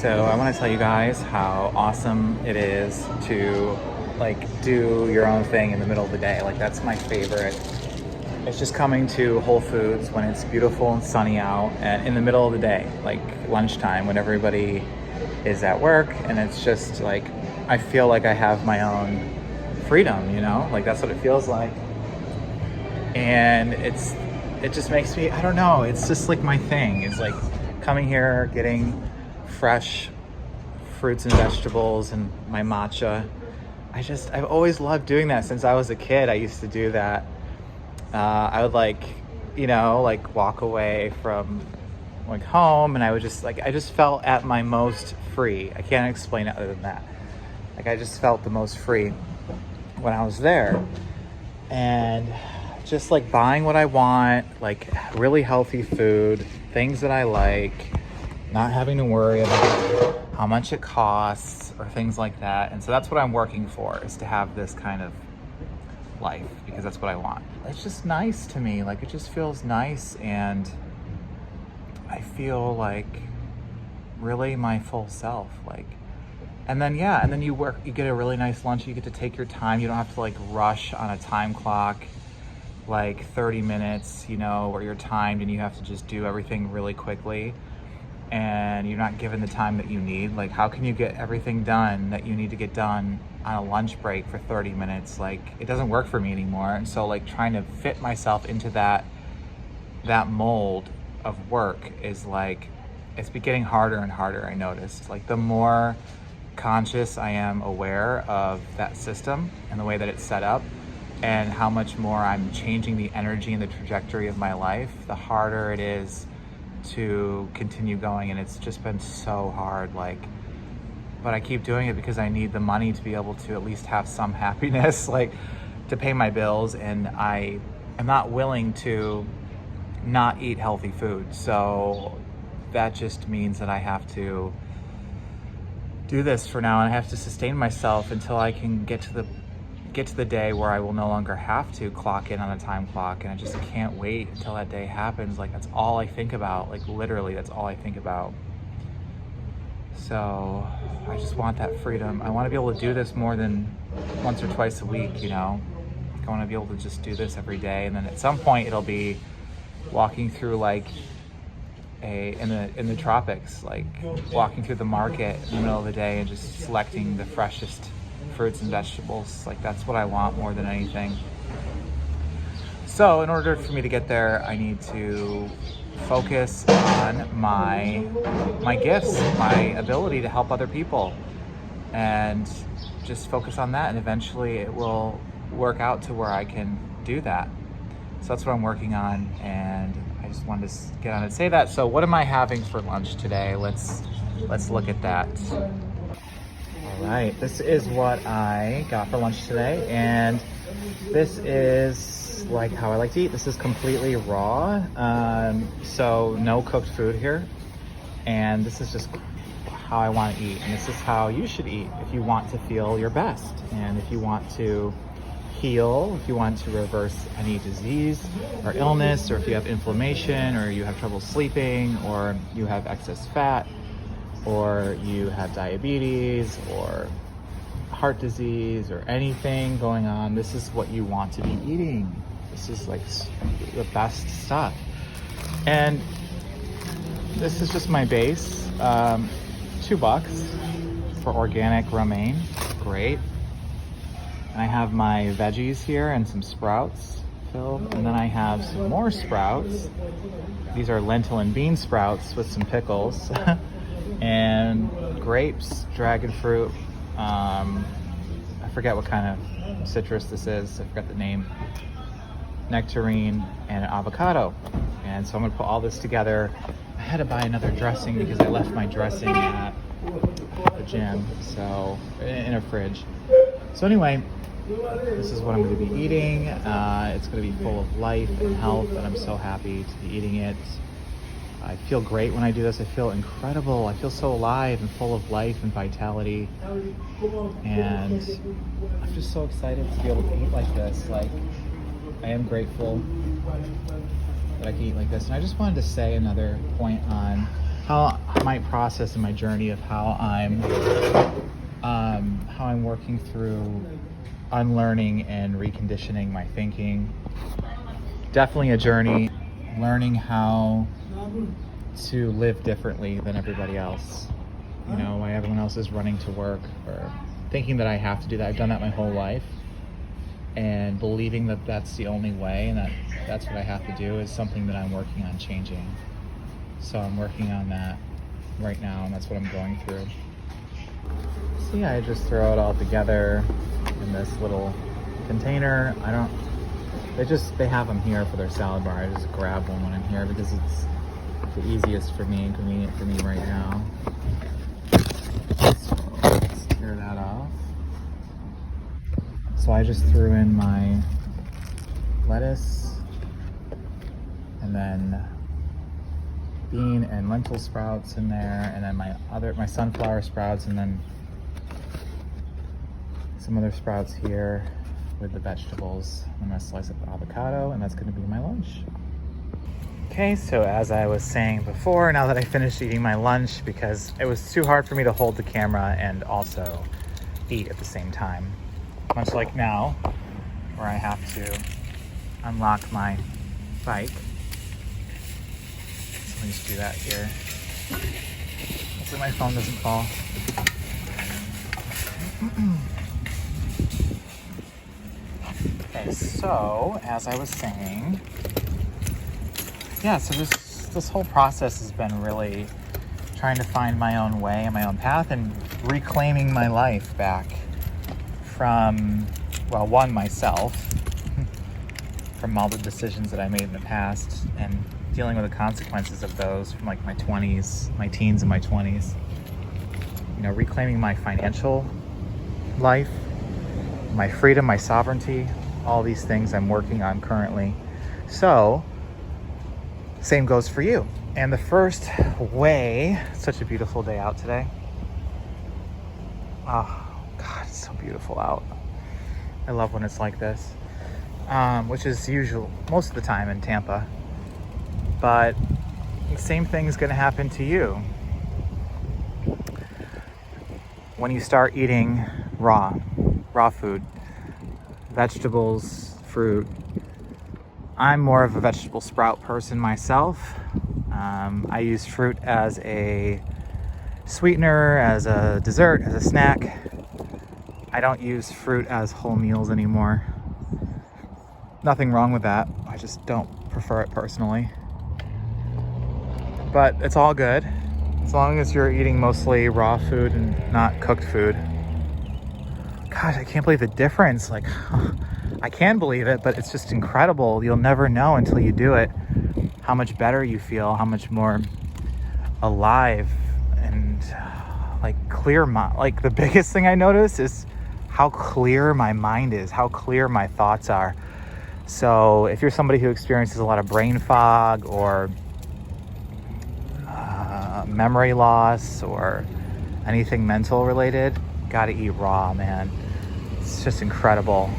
So I want to tell you guys how awesome it is to like do your own thing in the middle of the day. Like that's my favorite. It's just coming to Whole Foods when it's beautiful and sunny out and in the middle of the day, like lunchtime when everybody is at work, and it's just like I feel like I have my own freedom, you know? Like that's what it feels like. And it just makes me, I don't know, it's just like my thing. It's like coming here, getting fresh fruits and vegetables and my matcha. I've always loved doing that since I was a kid. I used to do that. I would like walk away from like home, and I just felt at my most free. I can't explain it other than that. Like I just felt the most free when I was there. And just like buying what I want, like really healthy food, things that I like, not having to worry about how much it costs or things like that. And so that's what I'm working for, is to have this kind of life, because that's what I want. It's just nice to me. Like it just feels nice, and I feel like really my full self. Like, and then you get a really nice lunch. You get to take your time. You don't have to like rush on a time clock, like 30 minutes, where you're timed and you have to just do everything really quickly, and you're not given the time that you need. Like how can you get everything done that you need to get done on a lunch break for 30 minutes? Like it doesn't work for me anymore. And so like trying to fit myself into that mold of work is like, it's been getting harder and harder. I noticed, like the more conscious I am aware of that system and the way that it's set up, and how much more I'm changing the energy and the trajectory of my life, the harder it is to continue going. And it's just been so hard, like, but I keep doing it because I need the money to be able to at least have some happiness, like to pay my bills. And I am not willing to not eat healthy food. So that just means that I have to do this for now, and I have to sustain myself until I can get to the day where I will no longer have to clock in on a time clock. And I just can't wait until that day happens. Like that's all I think about. Like literally, that's all I think about. So I just want that freedom. I want to be able to do this more than once or twice a week, I want to be able to just do this every day. And then at some point it'll be walking through like in the tropics, like walking through the market in the middle of the day and just selecting the freshest fruits and vegetables. Like that's what I want more than anything. So in order for me to get there, I need to focus on my gifts, my ability to help other people, and just focus on that, and eventually it will work out to where I can do that. So that's what I'm working on, and I just wanted to get on and say that. So what am I having for lunch today? Let's look at that. All right, this is what I got for lunch today, and this is like how I like to eat. This is completely raw, so no cooked food here, and this is just how I want to eat, and this is how you should eat if you want to feel your best, and if you want to heal, if you want to reverse any disease or illness, or if you have inflammation, or you have trouble sleeping, or you have excess fat, or you have diabetes or heart disease or anything going on. This is what you want to be eating. This is like the best stuff. And this is just my base, $2 for organic romaine, great. And I have my veggies here and some sprouts filled. And then I have some more sprouts. These are lentil and bean sprouts with some pickles. And grapes, dragon fruit, I forget what kind of citrus this is, I forgot the name, nectarine, and an avocado. And so I'm gonna put all this together. I had to buy another dressing because I left my dressing at the gym, so in a fridge. So anyway, this is what I'm gonna be eating. It's gonna be full of life and health, and I'm so happy to be eating it. I feel great when I do this. I feel incredible. I feel so alive and full of life and vitality. And I'm just so excited to be able to eat like this. Like, I am grateful that I can eat like this. And I just wanted to say another point on how my process and my journey of how I'm working through unlearning and reconditioning my thinking. Definitely a journey, learning how to live differently than everybody else. You know, why everyone else is running to work or thinking that I have to do that. I've done that my whole life, and believing that that's the only way and that's what I have to do is something that I'm working on changing. So I'm working on that right now, and that's what I'm going through. So yeah, I just throw it all together in this little container. They have them here for their salad bar. I just grab one when I'm here because it's the easiest for me and convenient for me right now. So let's tear that off. So I just threw in my lettuce and then bean and lentil sprouts in there, and then my sunflower sprouts, and then some other sprouts here with the vegetables. I'm gonna slice up the avocado, and that's gonna be my lunch. Okay, so as I was saying before, now that I finished eating my lunch, because it was too hard for me to hold the camera and also eat at the same time, much like now, where I have to unlock my bike. So let me just do that here. Hopefully my phone doesn't fall. Okay, so as I was saying, yeah, so this whole process has been really trying to find my own way and my own path and reclaiming my life back from, well, one, myself, from all the decisions that I made in the past and dealing with the consequences of those from like my teens and my 20s. You know, reclaiming my financial life, my freedom, my sovereignty, all these things I'm working on currently. So, same goes for you. And the first way, it's such a beautiful day out today. Oh, God, it's so beautiful out. I love when it's like this, which is usual most of the time in Tampa. But the same thing is going to happen to you when you start eating raw food, vegetables, fruit. I'm more of a vegetable sprout person myself. I use fruit as a sweetener, as a dessert, as a snack. I don't use fruit as whole meals anymore. Nothing wrong with that. I just don't prefer it personally. But it's all good as long as you're eating mostly raw food and not cooked food. God, I can't believe the difference. Like, I can believe it, but it's just incredible. You'll never know until you do it how much better you feel, how much more alive and like clear. Like the biggest thing I notice is how clear my mind is, how clear my thoughts are. So if you're somebody who experiences a lot of brain fog or memory loss or anything mental related, gotta eat raw, man. It's just incredible.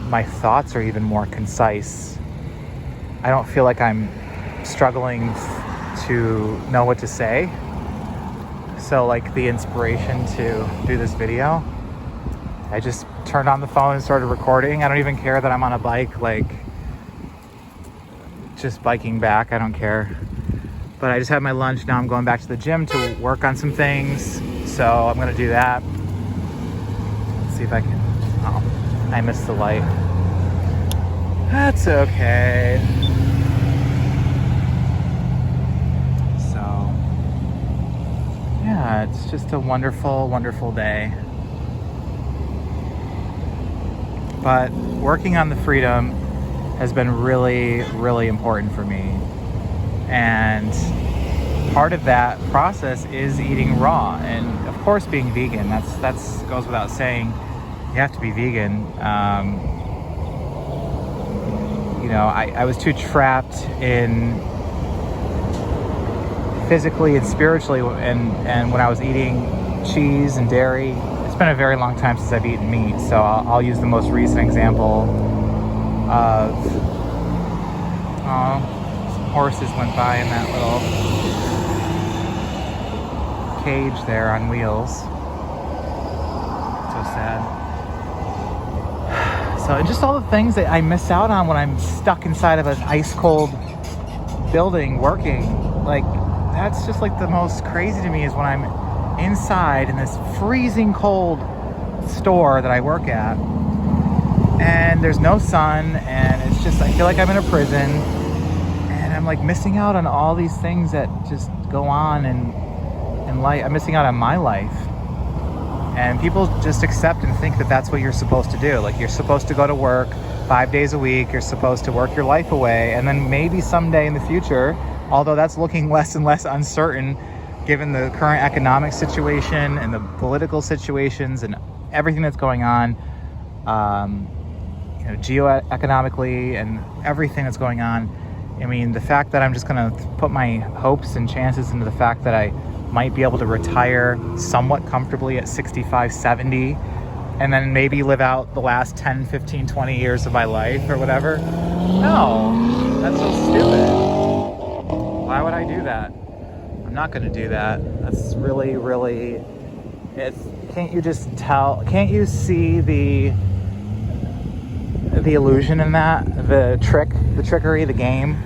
My thoughts are even more concise. I don't feel like I'm struggling to know what to say. So like the inspiration to do this video, I just turned on the phone and started recording. I don't even care that I'm on a bike, like just biking back. I don't care. But I just had my lunch. Now I'm going back to the gym to work on some things. So I'm gonna do that. Let's see if I can, oh, I missed the light. That's okay. So, yeah, it's just a wonderful, wonderful day. But working on the freedom has been really, really important for me. And part of that process is eating raw, and of course being vegan. That's goes without saying. You have to be vegan. You know, I was too trapped in physically and spiritually, and when I was eating cheese and dairy. It's been a very long time since I've eaten meat, so I'll use the most recent example of some horses went by in that little cage there on wheels. So sad. So just all the things that I miss out on when I'm stuck inside of an ice cold building working. Like, that's just like the most crazy to me, is when I'm inside in this freezing cold store that I work at, and there's no sun, and it's just, I feel like I'm in a prison, and I'm like missing out on all these things that just go on in life. I'm missing out on my life. And people just accept and think that that's what you're supposed to do. Like, you're supposed to go to work 5 days a week. You're supposed to work your life away. And then maybe someday in the future, although that's looking less and less uncertain given the current economic situation and the political situations and everything that's going on, geoeconomically and everything that's going on. I mean, the fact that I'm just going to put my hopes and chances into the fact that I might be able to retire somewhat comfortably at 65, 70, and then maybe live out the last 10, 15, 20 years of my life or whatever. No, that's so stupid. Why would I do that? I'm not going to do that. That's really, really, can't you just tell, can't you see the illusion in that? The trickery, the game,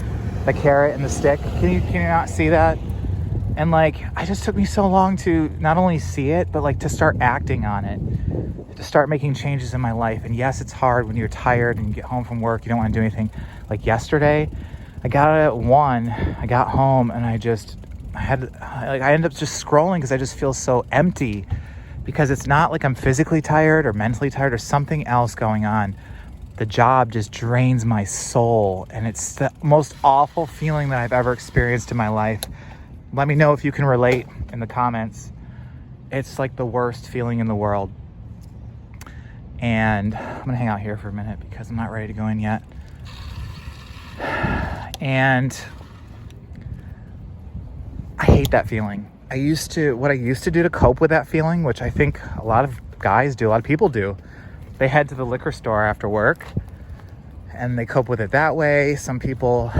the carrot and the stick. Can you not see that? And like, it just took me so long to not only see it, but like to start acting on it, to start making changes in my life. And yes, it's hard when you're tired and you get home from work, you don't want to do anything. Like yesterday, I got out at 1, I got home, and I ended up just scrolling because I just feel so empty, because it's not like I'm physically tired or mentally tired or something else going on. The job just drains my soul, and it's the most awful feeling that I've ever experienced in my life. Let me know if you can relate in the comments. It's like the worst feeling in the world. And I'm gonna hang out here for a minute because I'm not ready to go in yet. And I hate that feeling. What I used to do to cope with that feeling, which I think a lot of guys do, a lot of people do, they head to the liquor store after work and they cope with it that way. Some people,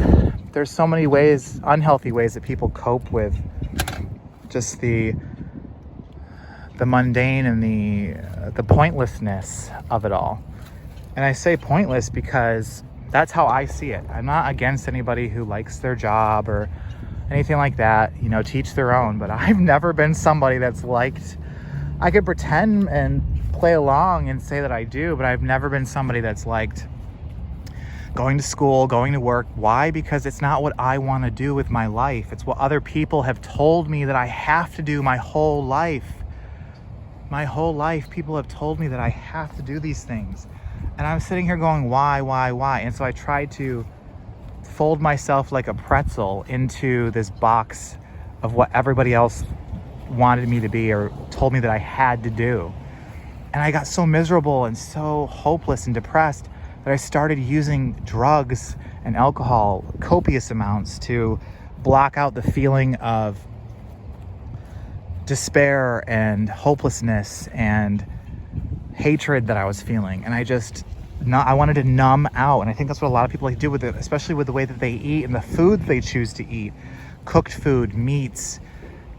there's so many ways, unhealthy ways that people cope with just the mundane and the pointlessness of it all. And I say pointless because that's how I see it. I'm not against anybody who likes their job or anything like that, teach their own, but I've never been somebody that's liked, I could pretend and play along and say that I do, but I've never been somebody that's liked going to school, going to work. Why? Because it's not what I want to do with my life. It's what other people have told me that I have to do my whole life. My whole life, people have told me that I have to do these things. And I'm sitting here going, why? And so I tried to fold myself like a pretzel into this box of what everybody else wanted me to be or told me that I had to do. And I got so miserable and so hopeless and depressed that I started using drugs and alcohol, copious amounts, to block out the feeling of despair and hopelessness and hatred that I was feeling. And I wanted to numb out. And I think that's what a lot of people like do with it, especially with the way that they eat and the food they choose to eat. Cooked food, meats,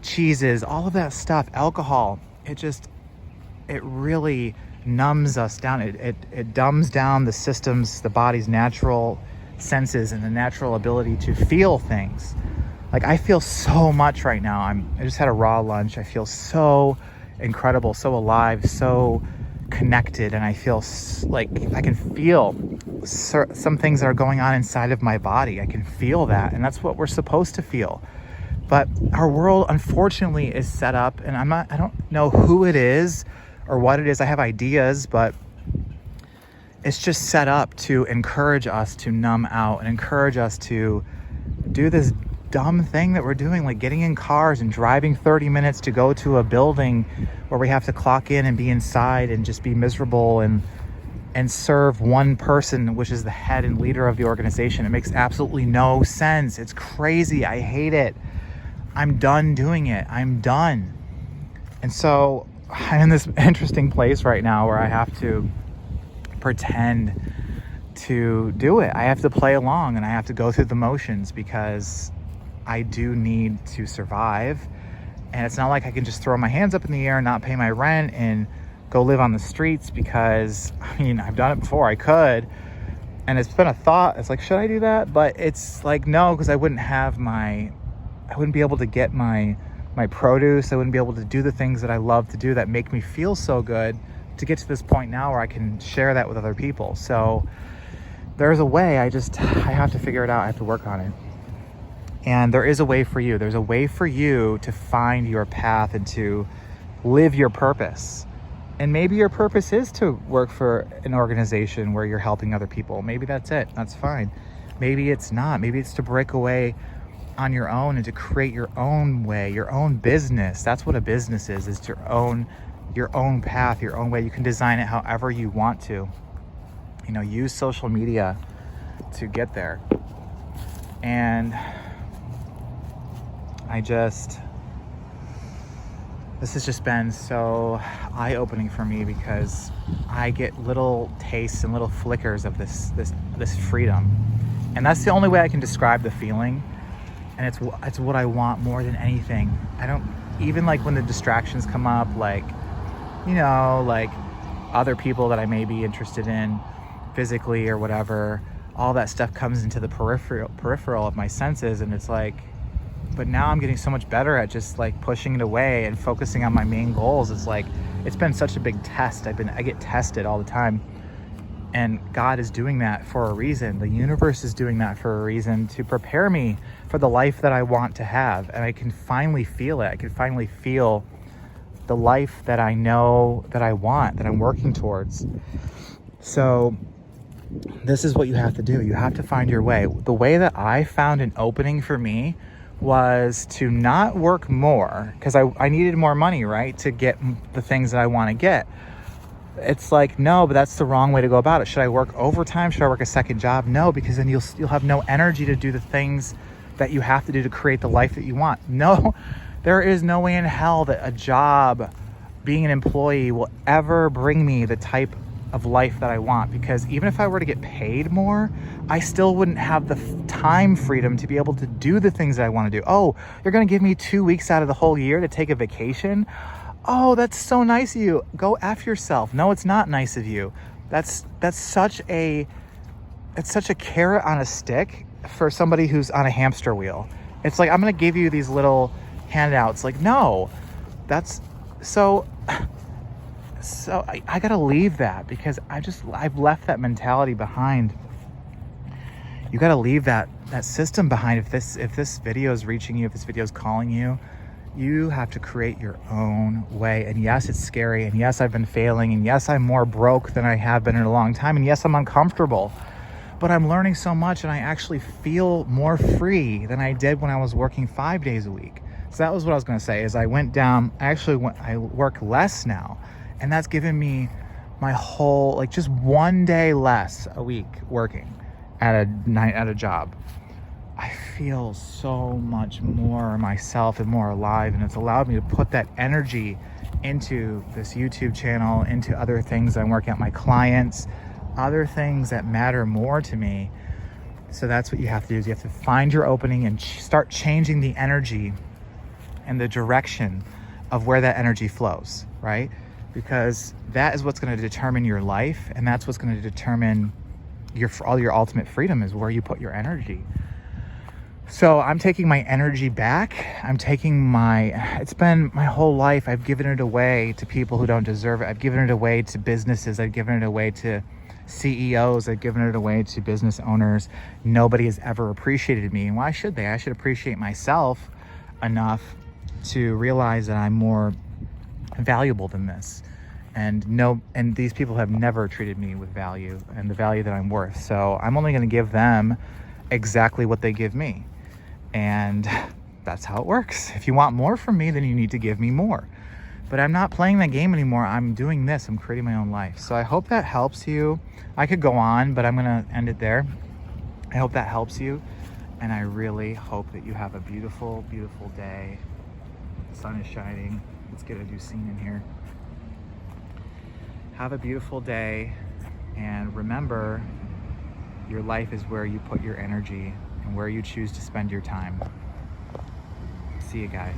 cheeses, all of that stuff, alcohol. It really numbs us down. It dumbs down the systems, the body's natural senses and the natural ability to feel things. Like, I feel so much right now. I just had a raw lunch. I feel so incredible, so alive, so connected, and I feel like I can feel some things that are going on inside of my body. I can feel that, and that's what we're supposed to feel. But our world, unfortunately, is set up, and I don't know who it is or what it is. I have ideas, but it's just set up to encourage us to numb out and encourage us to do this dumb thing that we're doing, like getting in cars and driving 30 minutes to go to a building where we have to clock in and be inside and just be miserable and serve one person, which is the head and leader of the organization. It makes absolutely no sense. It's crazy. I hate it. I'm done doing it. I'm done. And so I'm in this interesting place right now where I have to pretend to do it. I have to play along and I have to go through the motions because I do need to survive. And it's not like I can just throw my hands up in the air and not pay my rent and go live on the streets, because I mean, I've done it before. I could, and it's been a thought. It's like, should I do that? But it's like, no, because I wouldn't be able to get my produce. I wouldn't be able to do the things that I love to do that make me feel so good, to get to this point now where I can share that with other people. So there's a way. I have to figure it out. I have to work on it. And there is a way for you. There's a way for you to find your path and to live your purpose. And maybe your purpose is to work for an organization where you're helping other people. Maybe that's it. That's fine. Maybe it's not. Maybe it's to break away on your own and to create your own way, your own business. That's what a business is your own path, your own way. You can design it however you want to. You know, use social media to get there. And this has just been so eye-opening for me, because I get little tastes and little flickers of this freedom. And that's the only way I can describe the feeling. And it's what I want more than anything. I don't, even like when the distractions come up, like, you know, like other people that I may be interested in physically or whatever, all that stuff comes into the peripheral of my senses. And it's like, but now I'm getting so much better at just like pushing it away and focusing on my main goals. It's like, it's been such a big test. I get tested all the time. And God is doing that for a reason. The universe is doing that for a reason, to prepare me for the life that I want to have. And I can finally feel it. I can finally feel the life that I know that I want, that I'm working towards. So this is what you have to do. You have to find your way. The way that I found an opening for me was to not work more, because I needed more money, right, to get the things that I want to get. It's like, no, but that's the wrong way to go about it. Should I work overtime? Should I work a second job? No, because then you'll have no energy to do the things that you have to do to create the life that you want. No, there is no way in hell that a job, being an employee, will ever bring me the type of life that I want, because even if I were to get paid more, I still wouldn't have the time freedom to be able to do the things that I want to do. Oh, you're going to give me 2 weeks out of the whole year to take a vacation? Oh, that's so nice of you. Go F yourself. No, it's not nice of you. That's such a carrot on a stick for somebody who's on a hamster wheel. It's like, I'm going to give you these little handouts. Like, no, that's so I got to leave that, because I've left that mentality behind. You got to leave that system behind. If this video is reaching you, if this video is calling you, you have to create your own way. And yes, it's scary. And yes, I've been failing. And yes, I'm more broke than I have been in a long time. And yes, I'm uncomfortable. But I'm learning so much, and I actually feel more free than I did when I was working 5 days a week. So that was what I was going to say, is I work less now. And that's given me my whole, like, just 1 day less a week working at a job. I feel so much more myself and more alive, and it's allowed me to put that energy into this YouTube channel, into other things I'm working at, my clients, other things that matter more to me. So that's what you have to do, is you have to find your opening and start changing the energy and the direction of where that energy flows, right? Because that is what's going to determine your life, and that's what's going to determine all your ultimate freedom, is where you put your energy. So I'm taking my energy back. It's been my whole life, I've given it away to people who don't deserve it. I've given it away to businesses. I've given it away to CEOs. I've given it away to business owners. Nobody has ever appreciated me. And why should they? I should appreciate myself enough to realize that I'm more valuable than this. And these people have never treated me with value and the value that I'm worth. So I'm only going to give them exactly what they give me. And that's how it works. If you want more from me, then you need to give me more. But I'm not playing that game anymore. I'm doing this. I'm creating my own life. So I hope that helps you. I could go on, but I'm going to end it there. I hope that helps you. And I really hope that you have a beautiful, beautiful day. The sun is shining. Let's get a new scene in here. Have a beautiful day. And remember, your life is where you put your energy and where you choose to spend your time. See you guys.